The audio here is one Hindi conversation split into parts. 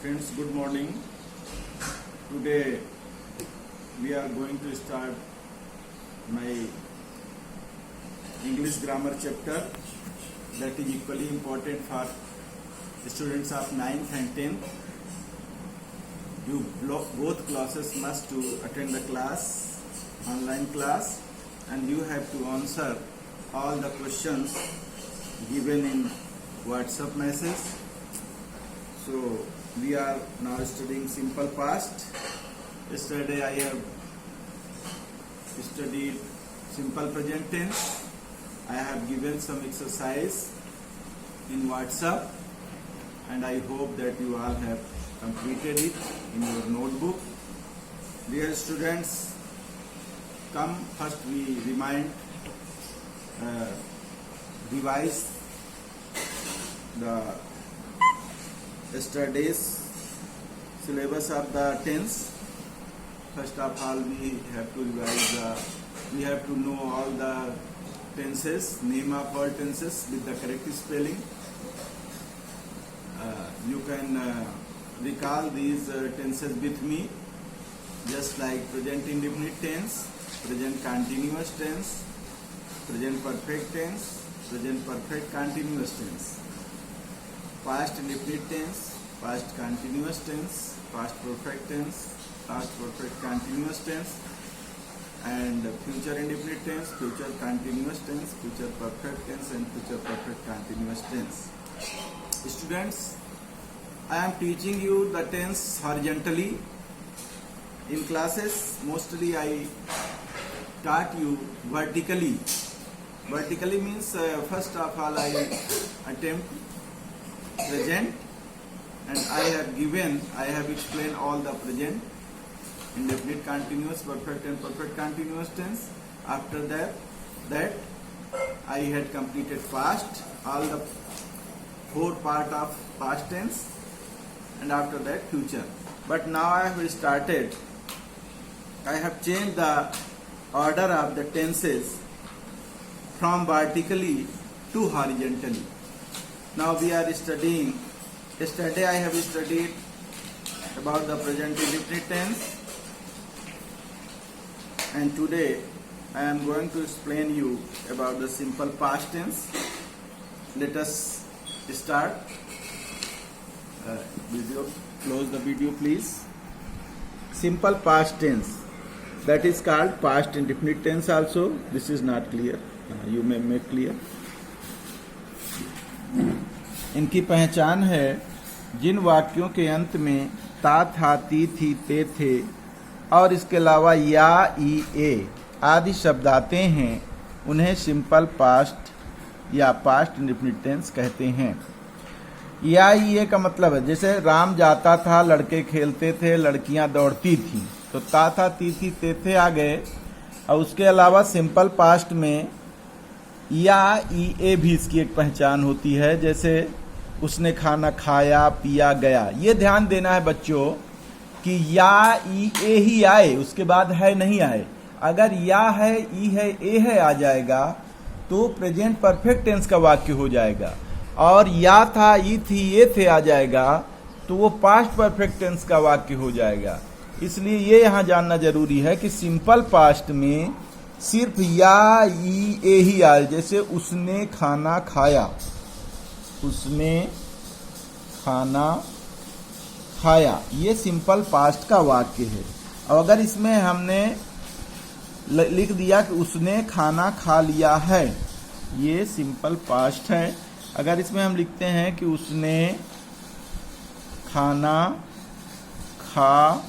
Friends, good morning. Today we are going to start my English grammar chapter that is equally important for students of 9th and 10th. You both classes must to attend the class, online class, and you have to answer all the questions given in WhatsApp message. So we are now studying simple past. Yesterday I have studied simple present tense. I have given some exercise in WhatsApp and I hope that you all have completed it in your notebook. Dear students, come first we revise the yesterday's syllabus of the tense. First of all, we have to we have to know all the tenses, name of all tenses with the correct spelling. You can recall these tenses with me, just like present indefinite tense, present continuous tense, present perfect tense, present perfect continuous tense, past indefinite tense, past continuous tense, past perfect tense, past perfect continuous tense, and future indefinite tense, future continuous tense, future perfect tense, and future perfect continuous tense. Students, I am teaching you the tense horizontally. In classes, mostly I taught you vertically. Vertically means first of all I attempt present and I have explained all the present, indefinite continuous, perfect and perfect continuous tense. After that I had completed past, all the four part of past tense, and after that future. But now I have changed the order of the tenses from vertically to horizontally. Now we are studying, yesterday I have studied about the present indefinite tense, and today I am going to explain you about the simple past tense. Let us start. Close the video please. Simple past tense, that is called past indefinite tense also. This is not clear, you may make clear. इनकी पहचान है जिन वाक्यों के अंत में ता, था, ती, थी, ते, थे और इसके अलावा या, ई, ए आदि शब्द आते हैं, उन्हें सिंपल पास्ट या पास्ट इंडेफिनिट टेंस कहते हैं। या, ई, ए का मतलब है जैसे राम जाता था, लड़के खेलते थे, लड़कियां दौड़ती थी, तो ता, था, ती, थी, ते, थे आ गए। और उसके अलावा सिंपल पास्ट में या, ई, ए भी इसकी एक पहचान होती है, जैसे उसने खाना खाया, पिया, गया। ये ध्यान देना है बच्चों कि या, ई, ए ही आए, उसके बाद है नहीं आए। अगर या है, ई है, ए है आ जाएगा तो प्रेजेंट परफेक्ट टेंस का वाक्य हो जाएगा, और या था, ई थी, ये थे आ जाएगा तो वो पास्ट परफेक्ट टेंस का वाक्य हो जाएगा। इसलिए ये यहाँ जानना जरूरी है कि सिंपल पास्ट में सिर्फ या, ई, ए ही आए। जैसे उसने खाना खाया, उसने खाना खाया, ये सिंपल पास्ट का वाक्य है। और अगर इसमें हमने लिख दिया कि उसने खाना खा लिया है, ये सिंपल पास्ट है। अगर इसमें हम लिखते हैं कि उसने खाना खा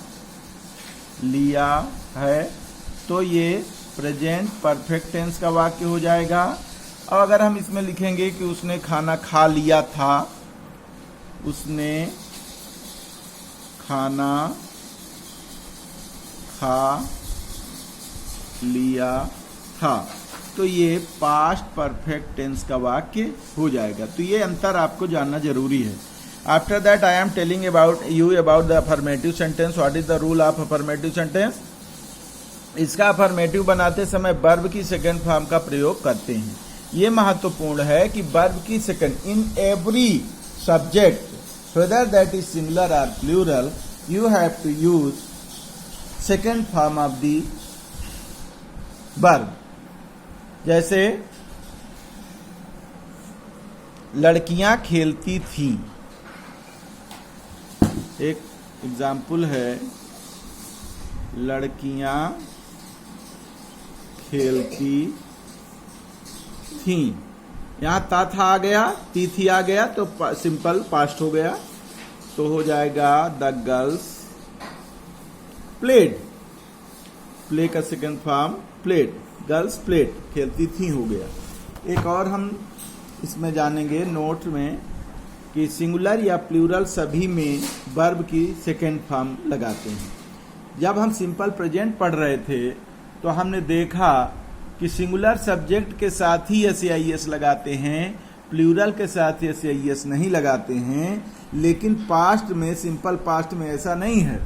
लिया है, तो ये प्रेजेंट परफेक्ट टेंस का वाक्य हो जाएगा। और अगर हम इसमें लिखेंगे कि उसने खाना खा लिया था, उसने खाना खा लिया था, तो ये पास्ट परफेक्ट टेंस का वाक्य हो जाएगा। तो ये अंतर आपको जानना जरूरी है। After that I am telling you about the affirmative sentence. What is the rule of affirmative sentence? इसका अफर्मेटिव बनाते समय वर्ब की सेकंड फॉर्म का प्रयोग करते हैं। ये महत्वपूर्ण है कि वर्ब की second in every subject whether that is singular or plural, you have to use second form of the verb. जैसे लड़कियां खेलती थी, एक एग्जाम्पल है, लड़कियां खेलती थी। यहां था आ गया, थी आ गया, तो सिंपल पास्ट हो गया, तो हो जाएगा द गर्ल्स प्लेड। प्ले का second form played, girls played, खेलती थी हो गया। एक और हम इसमें जानेंगे नोट में कि सिंगुलर या प्लूरल सभी में वर्ब की सेकंड फॉर्म लगाते हैं। जब हम सिंपल प्रेजेंट पढ़ रहे थे तो हमने देखा कि सिंगुलर सब्जेक्ट के साथ ही एस या एस लगाते हैं, प्लूरल के साथ एस या एस नहीं लगाते हैं। लेकिन पास्ट में, सिंपल पास्ट में ऐसा नहीं है।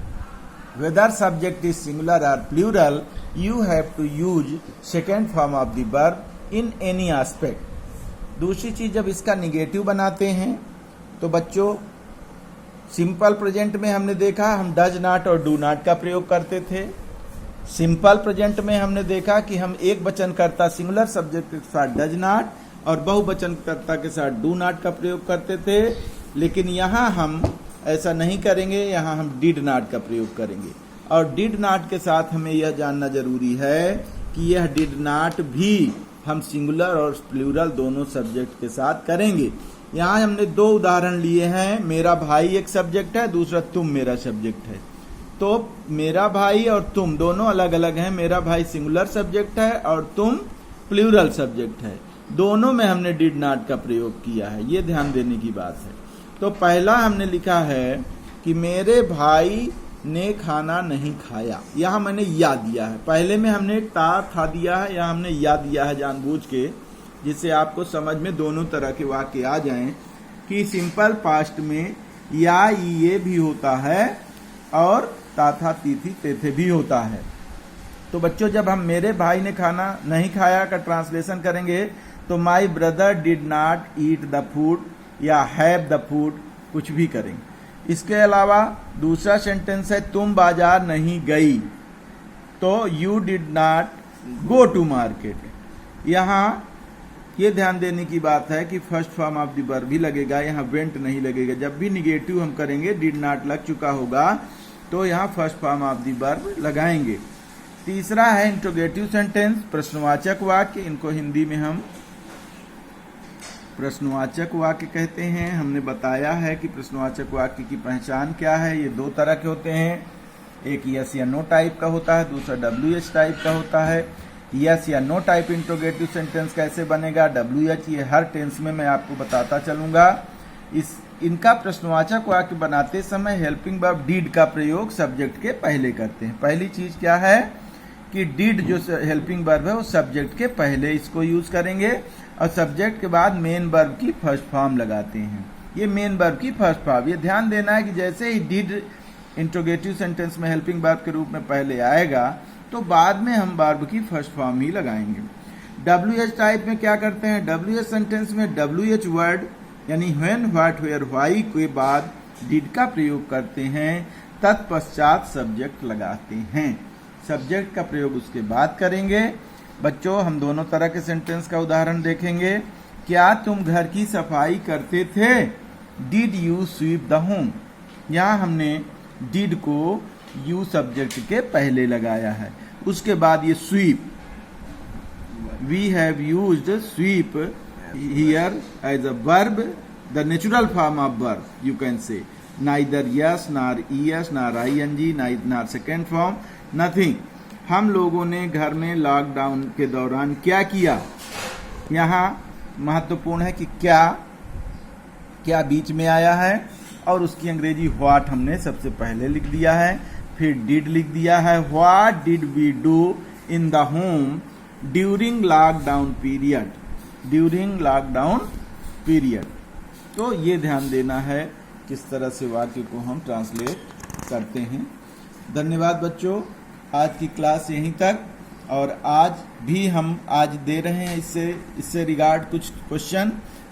वेदर सब्जेक्ट इज सिंगुलर और plural, you have to use second form of the verb in any aspect. दूसरी चीज, जब इसका निगेटिव बनाते हैं तो बच्चों सिंपल प्रेजेंट में हमने देखा हम डज नॉट और डू नॉट का प्रयोग करते थे। सिंपल प्रेजेंट में हमने देखा कि हम एक वचनकर्ता सिंगुलर सब्जेक्ट के साथ डज नॉट और बहुवचनकर्ता के साथ डू नॉट का प्रयोग करते थे। लेकिन यहाँ हम ऐसा नहीं करेंगे, यहाँ हम डिड नॉट का प्रयोग करेंगे। और डिड नॉट के साथ हमें यह जानना जरूरी है कि यह डिड नॉट भी हम सिंगुलर और प्लूरल दोनों सब्जेक्ट के साथ करेंगे। यहाँ हमने दो उदाहरण लिए हैं, मेरा भाई एक सब्जेक्ट है, दूसरा तुम मेरा सब्जेक्ट है। तो मेरा भाई और तुम दोनों अलग अलग हैं। मेरा भाई सिंगुलर सब्जेक्ट है और तुम प्लूरल सब्जेक्ट है। दोनों में हमने डिड नॉट का प्रयोग किया है, ये ध्यान देने की बात है। तो पहला हमने लिखा है कि मेरे भाई ने खाना नहीं खाया, यहाँ मैंने या दिया है। पहले में हमने था दिया है, यहाँ हमने या दिया है जानबूझ के, जिससे आपको समझ में दोनों तरह के वाक्य आ जाएं कि सिंपल पास्ट में या ये भी होता है और था तीथी तेथे भी होता है। तो बच्चों जब हम मेरे भाई ने खाना नहीं खाया का ट्रांसलेशन करेंगे तो my brother did not eat the food या हैव द फूड, कुछ भी करेंगे। इसके अलावा दूसरा सेंटेंस है तुम बाजार नहीं गई, तो you did not go to market. यहाँ ये ध्यान देने की बात है कि first form of the verb भी लगेगा, यहाँ वेंट नहीं लगेगा। जब भी निगेटिव हम करेंगे, डिड नॉट लग चुका होगा, तो यहाँ first form of the verb लगाएंगे। तीसरा है इंट्रोगेटिव सेंटेंस, प्रश्नवाचक वाक्य। इनको हिंदी में हम प्रश्नवाचक वाक्य कहते हैं। हमने बताया है कि प्रश्नवाचक वाक्य की पहचान क्या है। ये दो तरह के होते हैं, एक यस या नो टाइप का होता है, दूसरा WH टाइप का होता है। यस या नो टाइप इंट्रोगेटिव सेंटेंस कैसे बनेगा, WH, ये हर टेंस में मैं आपको बताता चलूंगा। इनका प्रश्नवाचक वाक्य बनाते समय हेल्पिंग वर्ब डिड का प्रयोग सब्जेक्ट के पहले करते हैं। पहली चीज क्या है कि डिड जो हेल्पिंग वर्ब है वो सब्जेक्ट के पहले इसको यूज करेंगे और सब्जेक्ट के बाद मेन वर्ब की फर्स्ट फॉर्म लगाते हैं। ये मेन वर्ब की फर्स्ट फॉर्म, ये ध्यान देना है कि जैसे ही डिड इंट्रोगेटिव सेंटेंस में हेल्पिंग वर्ब के रूप में पहले आएगा तो बाद में हम वर्ब की फर्स्ट फॉर्म ही लगाएंगे। WH टाइप में क्या करते हैं, WH सेंटेंस में WH वर्ड यानी व्हेन, व्हाट, वेयर, व्हाई के बाद डिड का प्रयोग करते हैं, तत्पश्चात सब्जेक्ट लगाते हैं। सब्जेक्ट का प्रयोग उसके बाद करेंगे। बच्चों हम दोनों तरह के सेंटेंस का उदाहरण देखेंगे। क्या तुम घर की सफाई करते थे, did you sweep the home. यहाँ हमने डिड को यू सब्जेक्ट के पहले लगाया है। उसके बाद ये sweep, we have used sweep here as a verb, the natural form of verb you can say, neither es nor es nor ING nor second form, nothing. हम लोगों ने घर में लॉकडाउन के दौरान क्या किया। यहाँ महत्वपूर्ण है कि क्या बीच में आया है और उसकी अंग्रेजी व्हाट हमने सबसे पहले लिख दिया है, फिर डिड लिख दिया है। What did we do in the home during lockdown period, during lockdown period. तो ये ध्यान देना है किस तरह से वाक्य को हम ट्रांसलेट करते हैं। धन्यवाद बच्चों, आज की क्लास यहीं तक। और आज भी हम दे रहे हैं इससे रिगार्ड कुछ क्वेश्चन।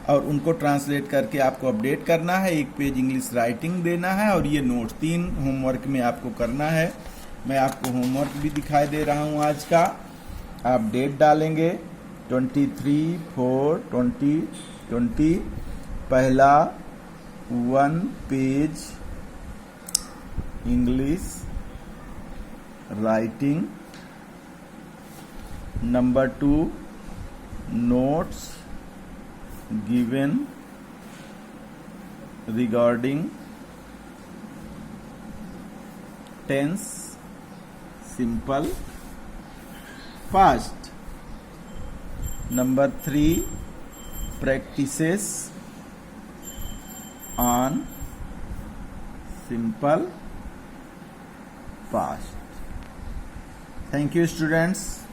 और उनको ट्रांसलेट करके आपको अपडेट करना है। एक पेज इंग्लिश राइटिंग देना है और ये नोट 3 होमवर्क में आपको करना है। मैं आपको होमवर्क भी दिखाई दे रहा हूँ आज का। आप डेट डालेंगे 23/4/2020। पहला 1 page English writing. Number 2 notes given regarding tense, simple, past. Number 3 practices on simple past. Thank you, students.